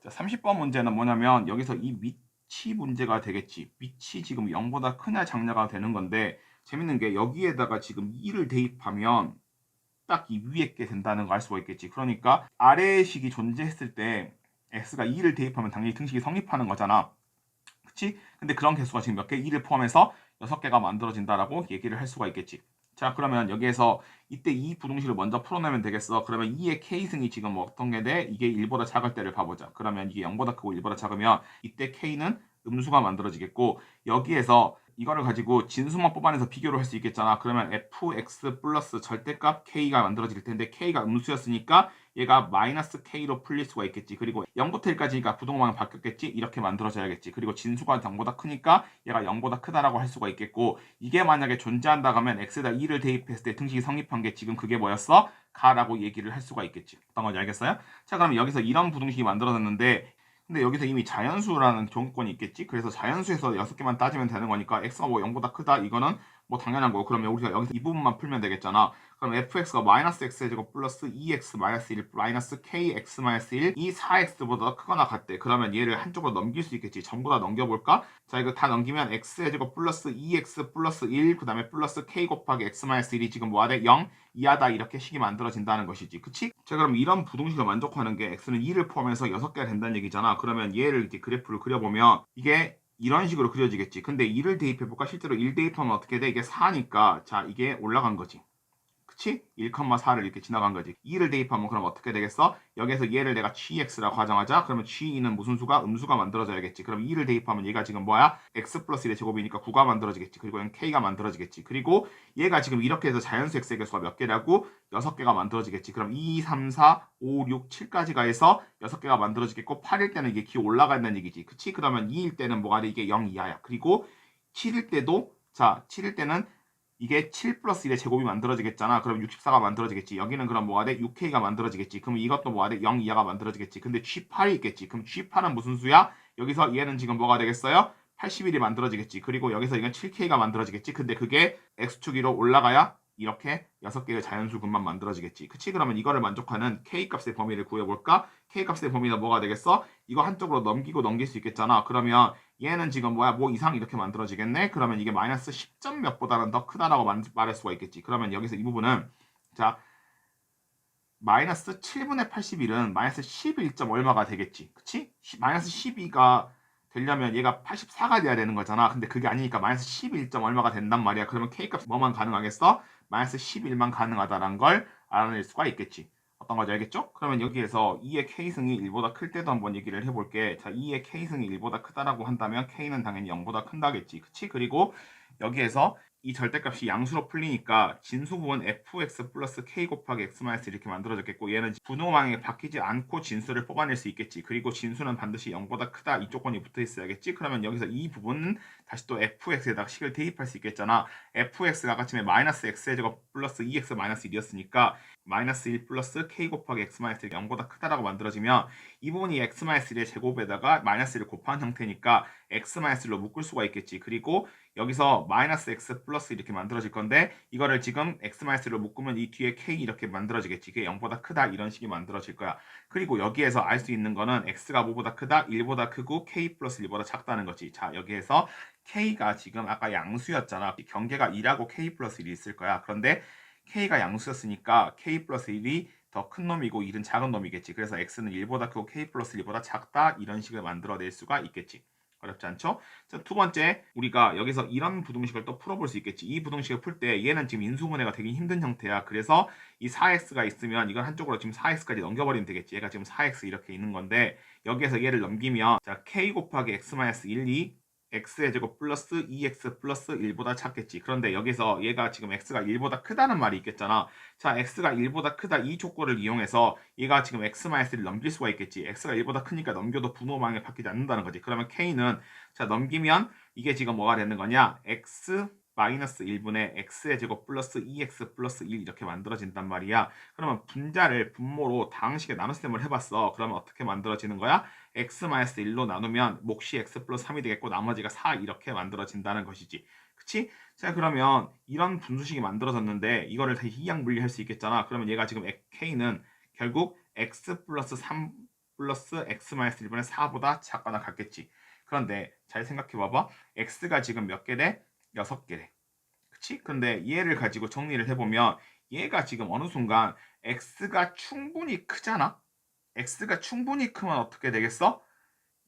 자, 30번 문제는 뭐냐면 여기서 이 위치 문제가 되겠지. 위치 지금 0보다 크냐 작냐가 되는 건데 재밌는 게 여기에다가 지금 2를 대입하면 딱 이 위에 게 된다는 걸 알 수가 있겠지. 그러니까 아래의 식이 존재했을 때 x가 2를 대입하면 당연히 등식이 성립하는 거잖아. 그치? 근데 그런 개수가 지금 몇 개? 2를 포함해서 6개가 만들어진다라고 얘기를 할 수가 있겠지. 자, 그러면 여기에서 이때 이 부등식을 먼저 풀어내면 되겠어. 그러면 2의 k승이 지금 뭐 어떤 게 돼? 이게 1보다 작을 때를 봐보자. 그러면 이게 0보다 크고 1보다 작으면 이때 k는 음수가 만들어지겠고, 여기에서 이거를 가지고 진수만 뽑아내서 비교를 할 수 있겠잖아. 그러면 fx 플러스 절대값 k가 만들어질 텐데 k가 음수였으니까 얘가 마이너스 k로 풀릴 수가 있겠지. 그리고 0부터 1까지니까 부동방이 바뀌었겠지. 이렇게 만들어져야겠지. 그리고 진수가 0보다 크니까 얘가 0보다 크다라고 할 수가 있겠고, 이게 만약에 존재한다 하면 x에다 2를 대입했을 때 등식이 성립한 게 지금 그게 뭐였어? 가라고 얘기를 할 수가 있겠지. 어떤 건지 알겠어요? 자, 그럼 여기서 이런 부등식이 만들어졌는데, 근데 여기서 이미 자연수라는 조건이 있겠지. 그래서 자연수에서 6개만 따지면 되는 거니까 x가 뭐 0보다 크다, 이거는 뭐 당연한 거고, 그러면 우리가 여기서 이 부분만 풀면 되겠잖아. 그럼 fx가 마이너스 x의 제곱 플러스 2x 마이너스 1 마이너스 kx 마이너스 1 이 4x보다 크거나 같대. 그러면 얘를 한쪽으로 넘길 수 있겠지. 전부 다 넘겨볼까? 자, 이거 다 넘기면 x의 제곱 플러스 2x 플러스 1 그 다음에 플러스 k 곱하기 x 마이너스 1이 지금 뭐하대? 0 이하다, 이렇게 식이 만들어진다는 것이지. 그치? 자, 그럼 이런 부등식을 만족하는 게 x는 2를 포함해서 6개가 된다는 얘기잖아. 그러면 얘를 이렇게 그래프를 그려보면 이게 이런 식으로 그려지겠지. 근데 2를 대입해볼까? 실제로 1 대입하면 어떻게 돼? 이게 4니까 자, 이게 올라간 거지. 그치? 1,4를 이렇게 지나간 거지. 2를 대입하면 그럼 어떻게 되겠어? 여기에서 얘를 내가 gx라고 가정하자. 그러면 g는 무슨 수가? 음수가 만들어져야겠지. 그럼 2를 대입하면 얘가 지금 뭐야? x 플러스 1의 제곱이니까 9가 만들어지겠지. 그리고 얘는 k가 만들어지겠지. 그리고 얘가 지금 이렇게 해서 자연수 x의 개수가 몇 개라고? 6개가 만들어지겠지. 그럼 2, 3, 4, 5, 6, 7까지가 해서 6개가 만들어지겠고, 8일 때는 이게 기 올라간다는 얘기지. 그치? 그러면 2일 때는 뭐가 돼? 이게 0 이하야. 그리고 7일 때도, 자, 7일 때는 이게 7 플러스 1의 제곱이 만들어지겠잖아. 그럼 64가 만들어지겠지. 여기는 그럼 뭐가 돼? 6K가 만들어지겠지. 그럼 이것도 뭐가 돼? 0 이하가 만들어지겠지. 근데 G8이 있겠지. 그럼 G8은 무슨 수야? 여기서 얘는 지금 뭐가 되겠어요? 81이 만들어지겠지. 그리고 여기서 이건 7K가 만들어지겠지. 근데 그게 X축 위로 올라가야 이렇게 6개의 자연수근만 만들어지겠지. 그치? 그러면 이거를 만족하는 K값의 범위를 구해볼까? K값의 범위는 뭐가 되겠어? 이거 한쪽으로 넘기고 넘길 수 있겠잖아. 그러면 얘는 지금 뭐야? 뭐 이상 이렇게 만들어지겠네? 그러면 이게 마이너스 10점 몇보다는 더 크다라고 말할 수가 있겠지. 그러면 여기서 이 부분은 자, 마이너스 7분의 81은 마이너스 11점 얼마가 되겠지. 그치? 마이너스 12가 되려면 얘가 84가 돼야 되는 거잖아. 근데 그게 아니니까 마이너스 11점 얼마가 된단 말이야. 그러면 K값 뭐만 가능하겠어? 마이너스 11만 가능하다는 걸 알아낼 수가 있겠지. 어떤 건지 알겠죠? 그러면 여기에서 2의 K승이 1보다 클 때도 한번 얘기를 해볼게. 자, 2의 K승이 1보다 크다라고 한다면 K는 당연히 0보다 큰다겠지. 그치? 그리고 여기에서 이 절대값이 양수로 풀리니까 진수부분 fx 플러스 k 곱하기 x 마이너스 이렇게 만들어졌겠고, 얘는 분호망에 바뀌지 않고 진수를 뽑아낼 수 있겠지. 그리고 진수는 반드시 0보다 크다, 이 조건이 붙어 있어야겠지. 그러면 여기서 이 부분은 다시 또 fx에다가 식을 대입할 수 있겠잖아. fx가 아까 전에 마이너스 x의 제곱 플러스 2x 마이너스 1이었으니까 마이너스 1 플러스 k 곱하기 x 마이너스 1이 0보다 크다라고 만들어지면 이 부분이 x 마이너스 1의 제곱에다가 마이너스 1을 곱한 형태니까 x 마이너스 1로 묶을 수가 있겠지. 그리고 여기서 마이너스 x 플러스 이렇게 만들어질 건데, 이거를 지금 x 마이너스로 묶으면 이 뒤에 k 이렇게 만들어지겠지. 그게 0보다 크다, 이런 식이 만들어질 거야. 그리고 여기에서 알 수 있는 거는 x가 뭐보다 크다? 1보다 크고 k 플러스 1보다 작다는 거지. 자, 여기에서 k가 지금 아까 양수였잖아. 경계가 2라고 k 플러스 1이 있을 거야. 그런데 k가 양수였으니까 k 플러스 1이 더 큰 놈이고 1은 작은 놈이겠지. 그래서 x는 1보다 크고 k 플러스 1보다 작다, 이런 식을 만들어낼 수가 있겠지. 어렵지 않죠? 자, 두 번째, 우리가 여기서 이런 부등식을 또 풀어볼 수 있겠지. 이 부등식을 풀 때 얘는 지금 인수분해가 되게 힘든 형태야. 그래서 이 4x가 있으면 이건 한쪽으로 지금 4x까지 넘겨버리면 되겠지. 얘가 지금 4x 이렇게 있는 건데, 여기에서 얘를 넘기면 자, k 곱하기 x-1이 x의 제곱 플러스 2x 플러스 1보다 작겠지. 그런데 여기서 얘가 지금 x가 1보다 크다는 말이 있겠잖아. 자, x가 1보다 크다, 이 조건을 이용해서 얘가 지금 x-를 넘길 수가 있겠지. x가 1보다 크니까 넘겨도 분호방에 바뀌지 않는다는 거지. 그러면 k는 자, 넘기면 이게 지금 뭐가 되는 거냐? x 마이너스 1분의 x의 제곱 플러스 2x 플러스 1 이렇게 만들어진단 말이야. 그러면 분자를 분모로 다항식에 나눗셈을 해봤어. 그러면 어떻게 만들어지는 거야? x 마이너스 1로 나누면 몫이 x 플러스 3이 되겠고 나머지가 4 이렇게 만들어진다는 것이지. 그치? 자, 그러면 이런 분수식이 만들어졌는데 이거를 다시 이항 분리할 수 있겠잖아. 그러면 얘가 지금 k는 결국 x 플러스 3 플러스 x-1분의 4보다 작거나 같겠지. 그런데 잘 생각해 봐봐. x가 지금 몇 개래? 6개래. 그치? 근데 얘를 가지고 정리를 해보면 얘가 지금 어느 순간 x가 충분히 크잖아? x가 충분히 크면 어떻게 되겠어?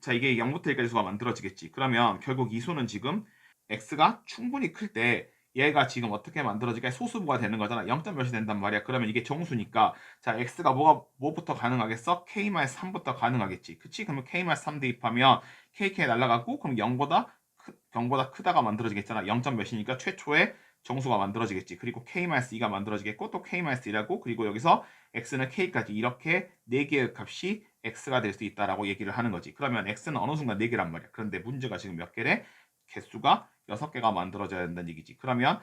자, 이게 0부터 1까지 수가 만들어지겠지. 그러면 결국 이 수는 지금 x가 충분히 클 때 얘가 지금 어떻게 만들어질까? 소수부가 되는 거잖아. 0점 몇이 된단 말이야. 그러면 이게 정수니까 자, x가 뭐부터 가능하겠어? k-3부터 가능하겠지. 그치? 그러면 k-3 대입하면 kk 날라가고 그럼 0보다 크다가 만들어지겠잖아. 0점 몇이니까 최초의 정수가 만들어지겠지. 그리고 k-2가 만들어지겠고 또 k-1이라고 그리고 여기서 x는 k까지 이렇게 4개의 값이 x가 될 수 있다라고 얘기를 하는 거지. 그러면 x는 어느 순간 4개란 말이야. 그런데 문제가 지금 몇 개래? 개수가 6개가 만들어져야 된다는 얘기지. 그러면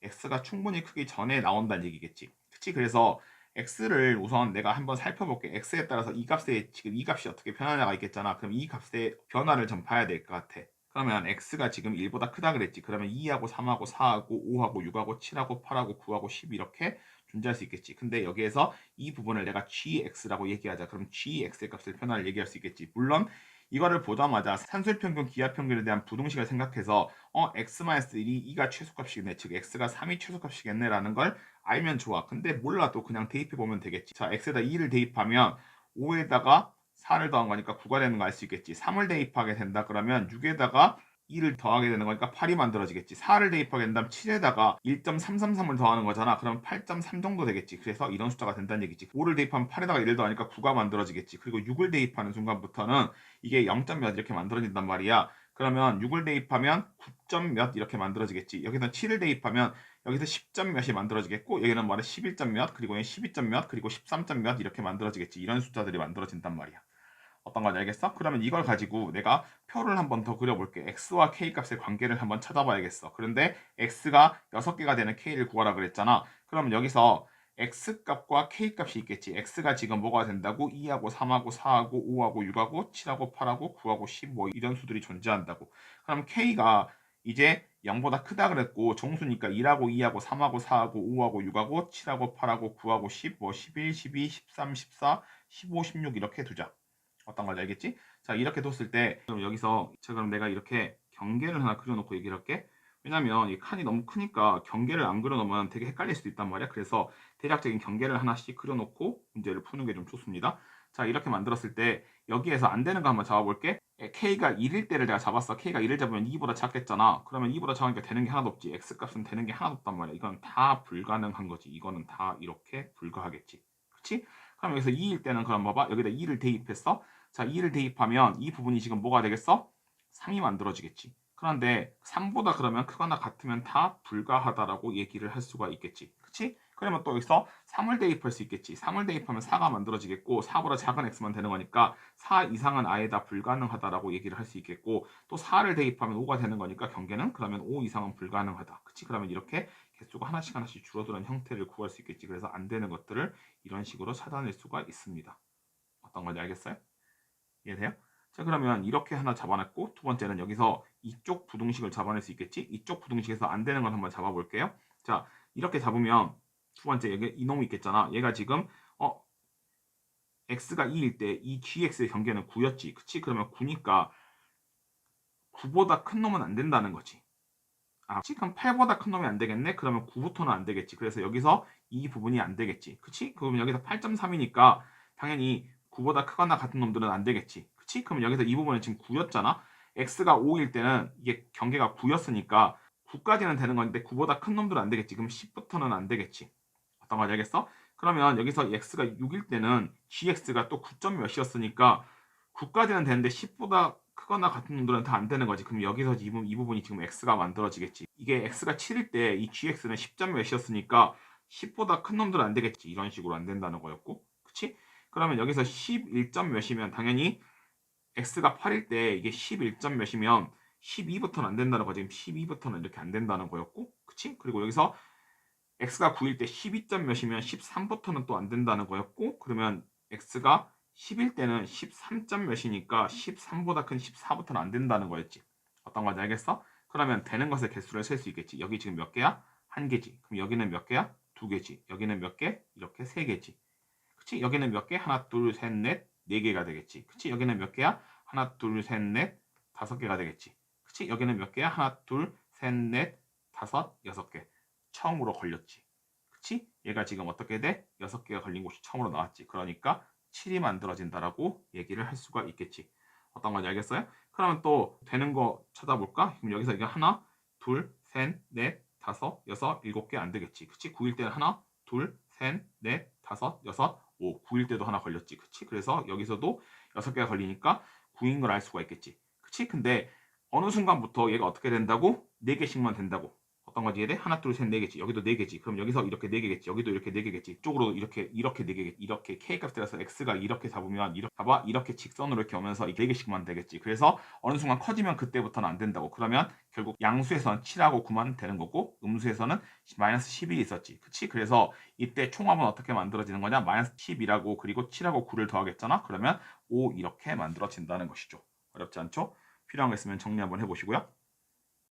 x가 충분히 크기 전에 나온다는 얘기겠지. 그치? 그래서 x를 우선 내가 한번 살펴볼게. x에 따라서 이 값에 지금 이 값이 어떻게 변하냐가 있겠잖아. 그럼 이 값의 변화를 좀 봐야 될 것 같아. 그러면 x가 지금 1보다 크다 그랬지. 그러면 2하고 3하고 4하고 5하고 6하고 7하고 8하고 9하고 10 이렇게 존재할 수 있겠지. 근데 여기에서 이 부분을 내가 gx라고 얘기하자. 그럼 gx의 값을 변화를 얘기할 수 있겠지. 물론 이거를 보자마자 산술평균, 기하평균에 대한 부등식을 생각해서 x-1이 2가 최소값이겠네. 즉 x가 3이 최소값이겠네라는 걸 알면 좋아. 근데 몰라도 그냥 대입해보면 되겠지. 자, x에다 2를 대입하면 5에다가 4를 더한 거니까 9가 되는 거 알 수 있겠지. 3을 대입하게 된다 그러면 6에다가 2를 더하게 되는 거니까 8이 만들어지겠지. 4를 대입하게 된다면 7에다가 1.333을 더하는 거잖아. 그럼 8.3 정도 되겠지. 그래서 이런 숫자가 된다는 얘기지. 5를 대입하면 8에다가 1을 더하니까 9가 만들어지겠지. 그리고 6을 대입하는 순간부터는 이게 0점 몇 이렇게 만들어진단 말이야. 그러면 6을 대입하면 9점 몇 이렇게 만들어지겠지. 여기서 7을 대입하면 여기서 10점 몇이 만들어지겠고 여기는 말해 11점 몇 그리고 12점 몇 그리고 13점 몇 이렇게 만들어지겠지. 이런 숫자들이 만들어진단 말이야. 어떤 건지 알겠어? 그러면 이걸 가지고 내가 표를 한번 더 그려볼게. x와 k 값의 관계를 한번 찾아봐야겠어. 그런데 x가 6개가 되는 k를 구하라 그랬잖아. 그럼 여기서 x 값과 k 값이 있겠지. x가 지금 뭐가 된다고? 2하고 3하고 4하고 5하고 6하고 7하고 8하고 9하고 10 뭐 이런 수들이 존재한다고. 그럼 k가 이제 0보다 크다 그랬고 정수니까 1하고 2하고 3하고 4하고 5하고 6하고 7하고 8하고 9하고 10 뭐 11, 12, 13, 14, 15, 16 이렇게 두자. 어떤 건지 알겠지? 자, 이렇게 뒀을 때 그럼 여기서 그럼 내가 이렇게 경계를 하나 그려놓고 얘기를 할게. 왜냐면 이 칸이 너무 크니까 경계를 안 그려놓으면 되게 헷갈릴 수도 있단 말이야. 그래서 대략적인 경계를 하나씩 그려놓고 문제를 푸는 게 좀 좋습니다. 자, 이렇게 만들었을 때 여기에서 안 되는 거 한번 잡아볼게. k가 1일 때를 내가 잡았어. k가 1을 잡으면 2보다 작겠잖아. 그러면 2보다 작으니까 되는 게 하나도 없지. x값은 되는 게 하나도 없단 말이야. 이건 다 불가능한 거지. 이거는 다 이렇게 불가하겠지. 그치? 그럼 여기서 2일 때는 그럼 봐봐. 여기다 2를 대입했어. 자, 2를 대입하면 이 부분이 지금 뭐가 되겠어? 3이 만들어지겠지. 그런데 3보다 그러면 크거나 같으면 다 불가하다라고 얘기를 할 수가 있겠지. 그치? 그러면 또 여기서 3을 대입할 수 있겠지. 3을 대입하면 4가 만들어지겠고 4보다 작은 x만 되는 거니까 4 이상은 아예 다 불가능하다라고 얘기를 할 수 있겠고 또 4를 대입하면 5가 되는 거니까 경계는 그러면 5 이상은 불가능하다. 그치? 그러면 이렇게 개수가 하나씩 하나씩 줄어드는 형태를 구할 수 있겠지. 그래서 안 되는 것들을 이런 식으로 찾아낼 수가 있습니다. 어떤 건지 알겠어요? 이해돼요? 자, 그러면 이렇게 하나 잡아놨고 두 번째는 여기서 이쪽 부등식을 잡아낼 수 있겠지? 이쪽 부등식에서 안 되는 걸 한번 잡아볼게요. 자, 이렇게 잡으면 두 번째 여기 이놈이 있겠잖아. 얘가 지금 x가 2일 때 이 gx의 경계는 9였지. 그치? 그러면 9니까 9보다 큰 놈은 안 된다는 거지. 아, 그치? 그럼 8보다 큰 놈이 안 되겠네? 그러면 9부터는 안 되겠지. 그래서 여기서 이 부분이 안 되겠지. 그치? 그러면 여기서 8.3이니까 당연히 9보다 크거나 같은 놈들은 안 되겠지. 그치? 그러면 여기서 이 부분은 지금 9였잖아. x가 5일 때는 이게 경계가 9였으니까 9까지는 되는 건데 9보다 큰 놈들은 안 되겠지. 그럼 10부터는 안 되겠지. 어떤 건지 알겠어? 그러면 여기서 x가 6일 때는 gx가 또 9점 몇이었으니까 9까지는 되는데 10보다 크거나 같은 놈들은 다 안 되는 거지. 그럼 여기서 이 부분이 지금 x가 만들어지겠지. 이게 x가 7일 때 이 gx는 10점 몇이었으니까 10보다 큰 놈들은 안 되겠지. 이런 식으로 안 된다는 거였고. 그치? 그러면 여기서 11점 몇이면 당연히 x가 8일 때 이게 11점 몇이면 12부터는 안 된다는 거지. 지금 12부터는 이렇게 안 된다는 거였고. 그치? 그리고 여기서 x가 9일 때 12점 몇이면 13부터는 또 안 된다는 거였고. 그러면 x가 10일 때는 13점 몇이니까 13보다 큰 14부터는 안 된다는 거였지. 어떤 건지 알겠어? 그러면 되는 것의 개수를 셀 수 있겠지. 여기 지금 몇 개야? 한 개지. 그럼 여기는 몇 개야? 두 개지. 여기는 몇 개? 이렇게 세 개지. 그치? 여기는 몇 개? 하나, 둘, 셋, 넷, 4개가 되겠지. 그치? 여기는 몇 개야? 하나, 둘, 셋, 넷, 5개가 되겠지. 그치? 여기는 몇 개야? 하나, 둘, 셋, 넷, 5, 6개. 처음으로 걸렸지. 그치? 얘가 지금 어떻게 돼? 6개가 걸린 곳이 처음으로 나왔지. 그러니까 7이 만들어진다라고 얘기를 할 수가 있겠지. 어떤 건지 알겠어요? 그러면 또 되는 거 찾아볼까? 그럼 여기서 이게 하나, 둘, 셋, 넷, 5, 6, 7개 안 되겠지. 그치? 9일 때는 하나, 둘, 셋, 넷, 5, 6, 5. 9일 때도 하나 걸렸지. 그치? 그래서 여기서도 6개가 걸리니까 9인 걸 알 수가 있겠지. 그치? 근데 어느 순간부터 얘가 어떻게 된다고? 4개씩만 된다고. 어떤 거지 얘네? 하나, 둘, 셋, 4개지. 여기도 4개지. 그럼 여기서 이렇게 4개겠지. 여기도 이렇게 4개겠지. 이쪽으로 이렇게 4개겠지. 이렇게 K값이라서 X가 이렇게 잡으면 이렇게 봐봐. 이렇게 직선으로 이렇게 오면서 4개씩만 되겠지. 그래서 어느 순간 커지면 그때부터는 안 된다고. 그러면 결국 양수에서는 7하고 9만 되는 거고 음수에서는 마이너스 11이 있었지. 그치? 그래서 이때 총합은 어떻게 만들어지는 거냐? 마이너스 10이라고 그리고 7하고 9를 더하겠잖아. 그러면 5 이렇게 만들어진다는 것이죠. 어렵지 않죠? 필요한 거 있으면 정리 한번 해보시고요.